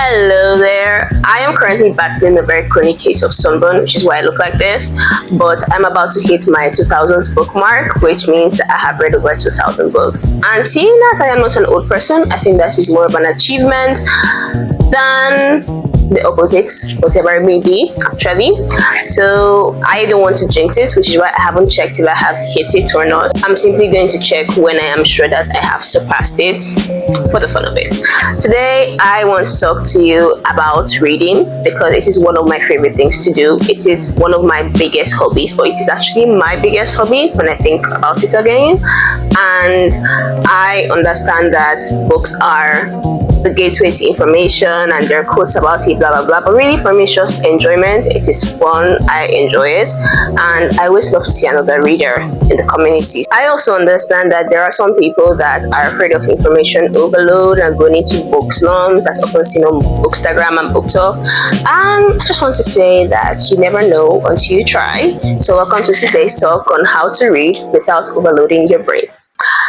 Hello there. I am currently battling a very chronic case of sunburn, which is why I look like this. But I'm about to hit my 2000 bookmark, which means that I have read over 2000 books. And seeing as I am not an old person, I think that is more of an achievement than the opposite, whatever it may be, actually. So I don't want to jinx it, which is why I haven't checked if I have hit it or not. I'm simply going to check when I am sure that I have surpassed it for the fun of it. Today I want to talk to you about reading because it is one of my favorite things to do. It is one of my biggest hobbies, or it is actually my biggest hobby when I think about it again. And I understand that books are the gateway to information and there are quotes about it, blah blah blah, but really for me it's just enjoyment. It is fun, I enjoy it, and I always love to see another reader in the community. I also understand that there are some people that are afraid of information overload and going into book slums, that's often seen on Bookstagram and BookTok, and I just want to say that you never know until you try. So welcome to today's talk on how to read without overloading your brain.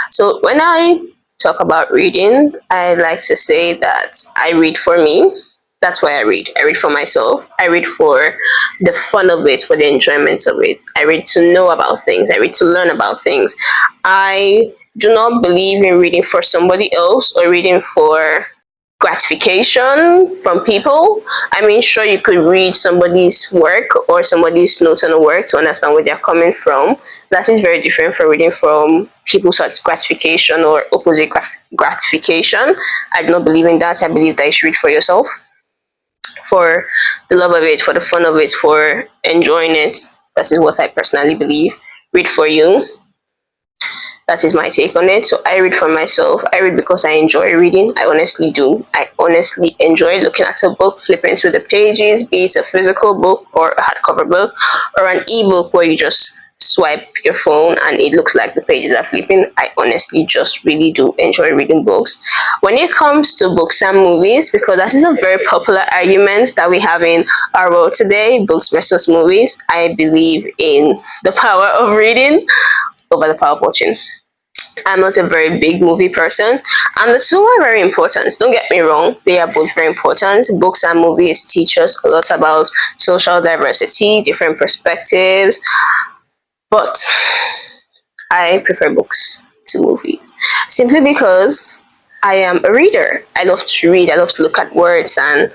So when I talk about reading, I like to say that I read for me. That's why I read. I read for myself. I read for the fun of it, for the enjoyment of it. I read to know about things. I read to learn about things. I do not believe in reading for somebody else or reading for gratification from people. I mean, sure, you could read somebody's work or somebody's notes on a work to understand where they're coming from. That is very different from reading from people's gratification or opposite gratification. I do not believe in that. I believe that you should read for yourself, for the love of it, for the fun of it, for enjoying it. That is what I personally believe. Read for you. That is my take on it. So I read for myself. I read because I enjoy reading. I honestly do. I honestly enjoy looking at a book, flipping through the pages, be it a physical book or a hardcover book or an ebook where you just swipe your phone and it looks like the pages are flipping. I honestly just really do enjoy reading books. When it comes to books and movies, because that is a very popular argument that we have in our world today, books versus movies, I believe in the power of reading over the power of watching. I'm not a very big movie person, and the two are very important. Don't get me wrong, they are both very important. Books and movies teach us a lot about social diversity, different perspectives, but I prefer books to movies simply because I am a reader. I love to read. I love to look at words and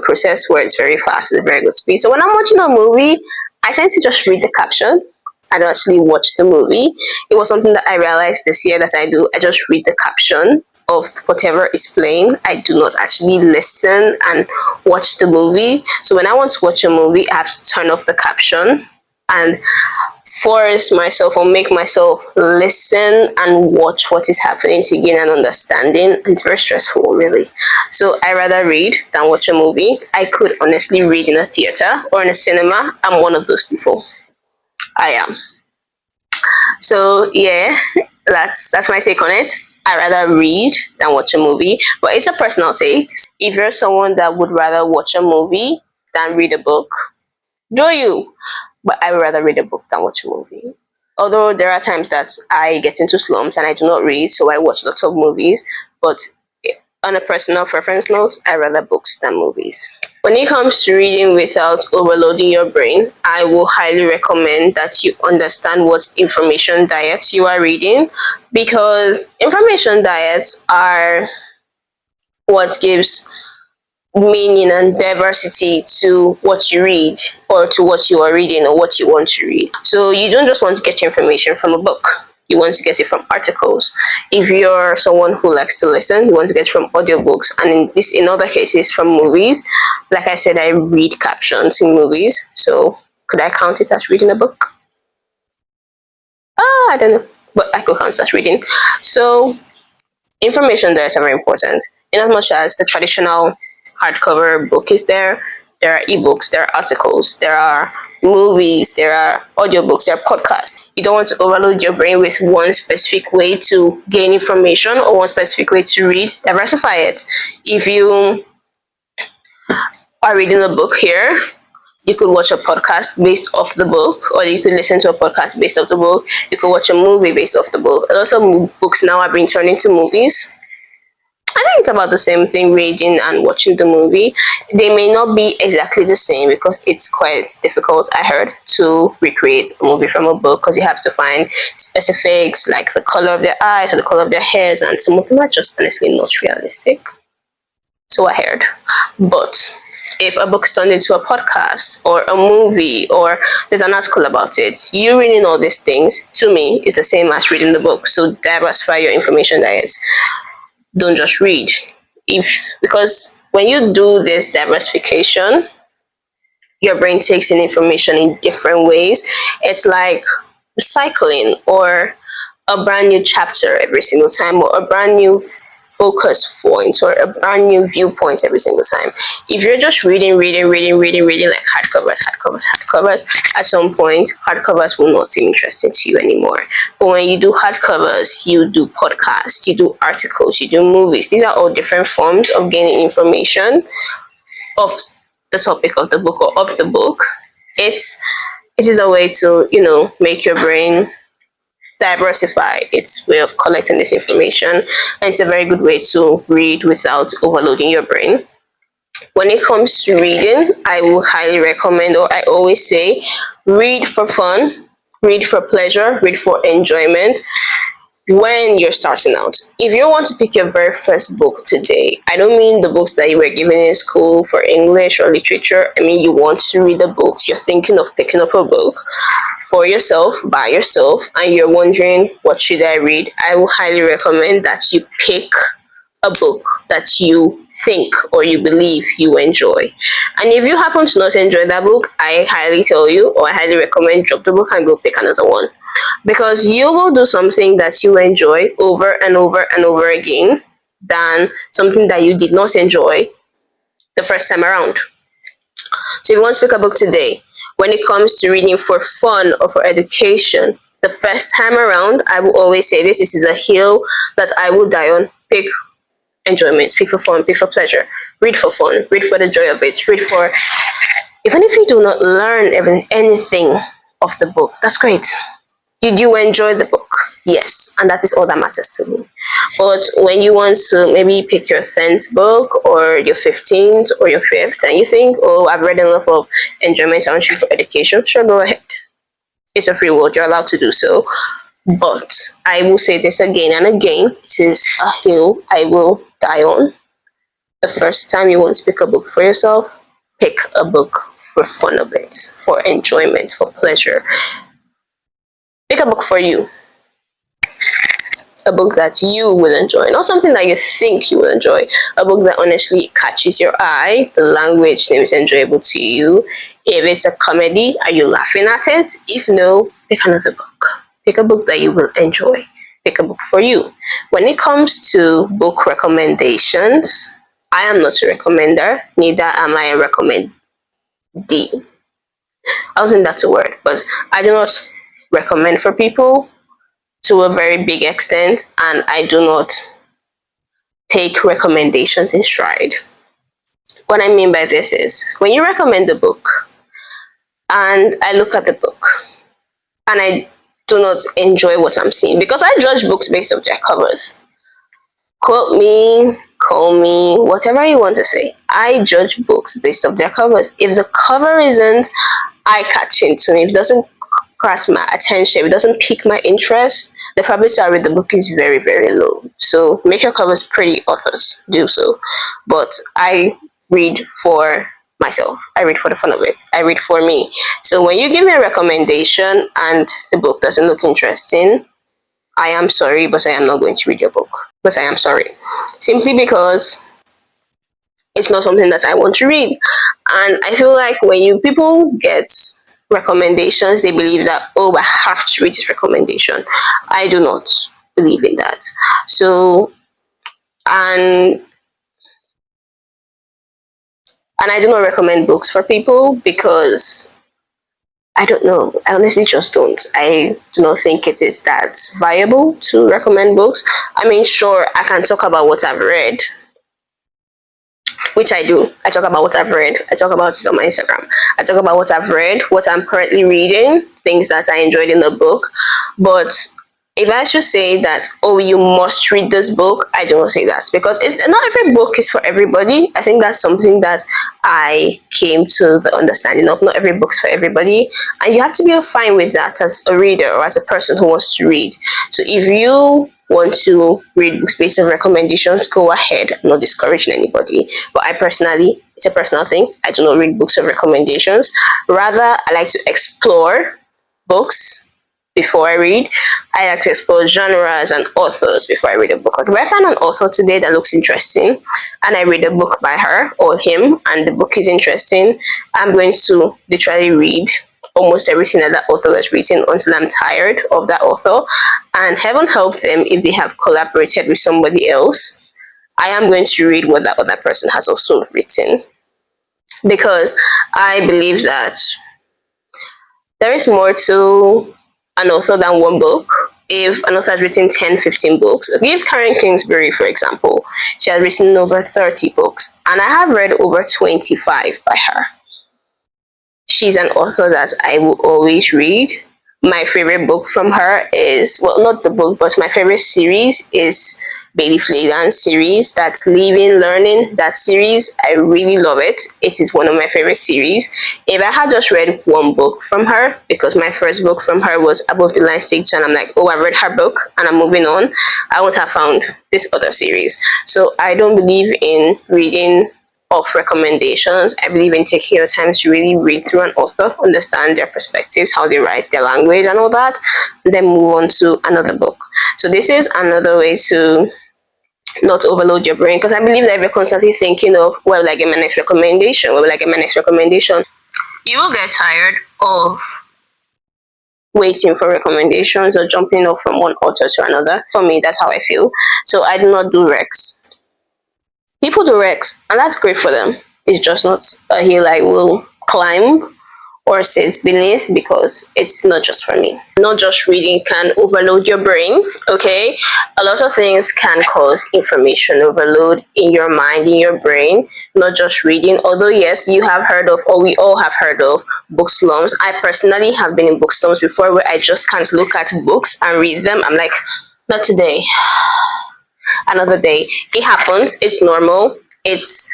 process words very fast at a very good speed. So when I'm watching a movie, I tend to just read the caption. I don't actually watch the movie. It was something that I realized this year that I do. I just read the caption of whatever is playing. I do not actually listen and watch the movie. So when I want to watch a movie, I have to turn off the caption and force myself or make myself listen and watch what is happening to gain an understanding. It's very stressful, really. So I rather read than watch a movie. I could honestly read in a theater or in a cinema. I'm one of those people. I am. So yeah, that's my take on it. I rather read than watch a movie, but it's a personal take. If you're someone that would rather watch a movie than read a book, do you? But I would rather read a book than watch a movie. Although there are times that I get into slumps and I do not read, so I watch lots of movies. But on a personal preference note, I rather books than movies. When it comes to reading without overloading your brain, I will highly recommend that you understand what information diets you are reading, because information diets are what gives meaning and diversity to what you read or to what you are reading or what you want to read. So you don't just want to get your information from a book. You want to get it from articles. If you're someone who likes to listen, you want to get it from audiobooks. And in other cases, from movies. Like I said, I read captions in movies. So could I count it as reading a book? I don't know. But I could count it as reading. So information diets are very important. In as much as the traditional hardcover book is there are ebooks, there are articles, there are movies, there are audiobooks, there are podcasts. You don't want to overload your brain with one specific way to gain information or one specific way to read. Diversify it. If you are reading a book here, you could watch a podcast based off the book, or you could listen to a podcast based off the book. You could watch a movie based off the book. A lot of books now are being turned into movies. I think it's about the same thing, reading and watching the movie. They may not be exactly the same because it's quite difficult, I heard, to recreate a movie from a book because you have to find specifics like the color of their eyes or the color of their hairs, and some of them are just honestly not realistic. So I heard. But if a book is turned into a podcast or a movie or there's an article about it, you reading all these things to me is the same as reading the book. So diversify your information diets. Don't just read. If because when you do this diversification, your brain takes in information in different ways. It's like recycling or a brand new chapter every single time, or a brand new focus point, or a brand new viewpoint every single time. If you're just reading like hardcovers, at some point hardcovers will not seem interesting to you anymore. But when you do hardcovers, you do podcasts, you do articles, you do movies. These are all different forms of gaining information of the topic of the book or of the book. It is a way to, make your brain diversify its way of collecting this information, and it's a very good way to read without overloading your brain. When it comes to reading, I will highly recommend, or I always say, read for fun, read for pleasure, read for enjoyment. When you're starting out, if you want to pick your very first book today, I don't mean the books that you were given in school for English or literature. I mean, you want to read a book, you're thinking of picking up a book for yourself, by yourself, and you're wondering, what should I read? I will highly recommend that you pick a book that you think or you believe you enjoy. And if you happen to not enjoy that book, I highly tell you, or I highly recommend, drop the book and go pick another one. Because you will do something that you enjoy over and over and over again than something that you did not enjoy the first time around. So if you want to pick a book today, when it comes to reading for fun or for education, the first time around, I will always say this is a hill that I will die on. Pick enjoyment, pick for fun, pick for pleasure. Read for fun, read for the joy of it, read for, even if you do not learn anything of the book, that's great. Did you enjoy the book? Yes, and that is all that matters to me. But when you want to maybe pick your 10th book or your 15th or your 5th, and you think, oh, I've read enough of enjoyment, I want you for education, sure, go ahead. It's a free world, you're allowed to do so. But I will say this again and again, it is a hill I will die on. The first time you want to pick a book for yourself, pick a book for fun of it, for enjoyment, for pleasure. Pick a book for you. A book that you will enjoy, not something that you think you will enjoy. A book that honestly catches your eye, the language seems enjoyable to you. If it's a comedy, are you laughing at it? If no, pick another book. Pick a book that you will enjoy. Pick a book for you. When it comes to book recommendations, I am not a recommender, neither am I a recommendee. I don't think that's a word, but I do not recommend for people to a very big extent, and I do not take recommendations in stride. What I mean by this is, when you recommend a book and I look at the book and I do not enjoy what I'm seeing, because I judge books based on their covers. Quote me, call me, whatever you want to say. I judge books based on their covers. If the cover isn't eye-catching to me, if it doesn't grasp my attention, if it doesn't pique my interest, the probability I read the book is very, very low. So make your covers pretty, authors. Do so. But I read for myself. I read for the fun of it. I read for me. So when you give me a recommendation and the book doesn't look interesting, I am sorry, but I am not going to read your book. But I am sorry. Simply because it's not something that I want to read. And I feel like when people get recommendations, they believe that, oh, I have to read this recommendation. I do not believe in that. So, and I do not recommend books for people because I don't know. I honestly just don't. I do not think it is that viable to recommend books. I mean, sure, I can talk about what I've read, which I do. I talk about what I've read. I talk about it on my Instagram. I talk about what I've read, what I'm currently reading, things that I enjoyed in the book. But If I should say that, oh, you must read this book, I don't say that, because it's not every book is for everybody. I think that's something that I came to the understanding of. Not every book's for everybody, and you have to be fine with that as a reader or as a person who wants to read. So if you want to read books based on recommendations, go ahead. I'm not discouraging anybody, but I personally, it's a personal thing. I do not read books of recommendations. Rather, I like to explore books before I read. I like to explore genres and authors before I read a book. Like if I find an author today that looks interesting and I read a book by her or him and the book is interesting, I'm going to literally read almost everything that that author has written until I'm tired of that author. And heaven help them if they have collaborated with somebody else. I am going to read what that other person has also written, because I believe that there is more to an author than one book. If an author has written 10, 15 books, give Karen Kingsbury, for example, she has written over 30 books, and I have read over 25 by her. She's an author that I will always read. My favorite book from her is, well, not the book, but my favorite series is Bailey Flanagan's series. That's Living, Learning. That series, I really love it. It is one of my favorite series. If I had just read one book from her, because my first book from her was Above the Line Stage 2, and I'm like, oh, I read her book and I'm moving on, I wouldn't have found this other series. So I don't believe in reading of recommendations. I believe in taking your time to really read through an author, understand their perspectives, how they write, their language and all that, and then move on to another book. So this is another way to not overload your brain, because I believe that if you're constantly thinking of, well, will I get my next recommendation, where will I get my next recommendation, you will get tired of waiting for recommendations or jumping off from one author to another. For me, that's how I feel. So I do not do recs. People do recs, and that's great for them. It's just not a hill I will climb or sit beneath, because it's not just for me. Not just reading can overload your brain, okay? A lot of things can cause information overload in your mind, in your brain, not just reading. Although, yes, you have heard of, or we all have heard of, book slumps. I personally have been in book slumps before, where I just can't look at books and read them. I'm like, not today. Another day. It happens. It's normal. It's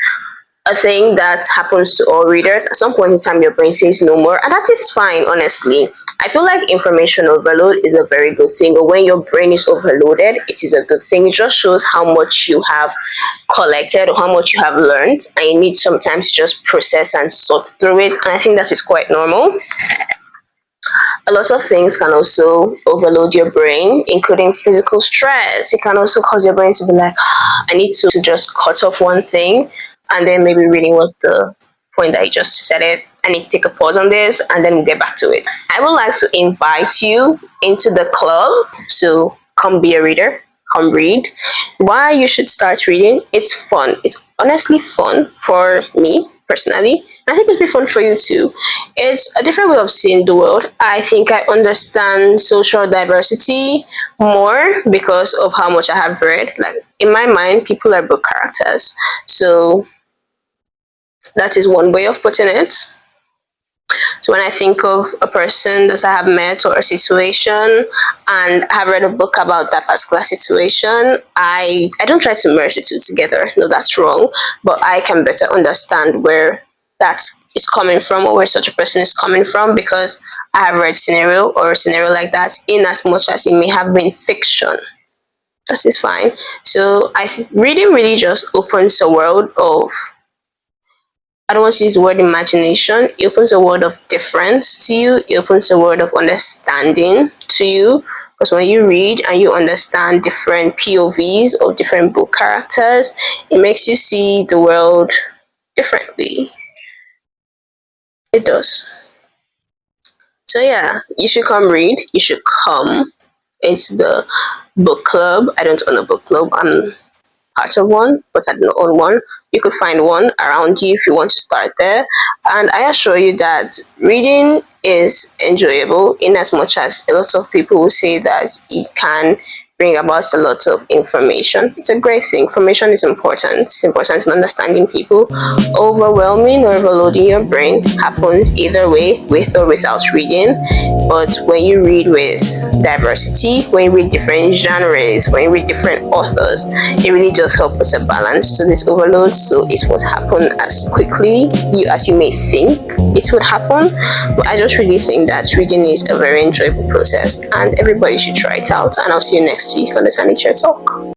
a thing that happens to all readers. At some point in time, your brain says no more, and that is fine, honestly. I feel like information overload is a very good thing, but when your brain is overloaded, it is a good thing. It just shows how much you have collected or how much you have learned, and you need sometimes to just process and sort through it, and I think that is quite normal. A lot of things can also overload your brain, including physical stress. It can also cause your brain to be like, I need to just cut off one thing, and then maybe reading was the point that I just said it. I need to take a pause on this, and then we'll get back to it. I would like to invite you into the club to come be a reader, come read. Why you should start reading? It's fun. It's honestly fun for me personally. I think it'd be fun for you too. It's a different way of seeing the world. I think I understand social diversity more because of how much I have read. Like in my mind, people are book characters. So that is one way of putting it. So when I think of a person that I have met or a situation and I have read a book about that particular situation, I don't try to merge the two together. No, that's wrong. But I can better understand where that is coming from or where such a person is coming from, because I have read scenario or a scenario like that, in as much as it may have been fiction. That is fine. So reading really just opens a world of, I don't want to use the word imagination. It opens a world of difference to you. It opens a world of understanding to you. Because when you read and you understand different POVs of different book characters, it makes you see the world differently. It does. So yeah, you should come read. You should come into the book club. I don't own a book club. I'm part of one, but I don't own one. You could find one around you if you want to start there. And I assure you that reading is enjoyable, in as much as a lot of people will say that it can bring about a lot of information. It's a great thing. Information is important. It's important in understanding people. Overwhelming or overloading your brain happens either way, with or without reading. But when you read with diversity, when you read different genres, when you read different authors, it really does help with a balance to this overload, so it won't happen as quickly as you may think it would happen. But I just really think that reading is a very enjoyable process and everybody should try it out. And I'll see you next week on the Tiny Chair Talk.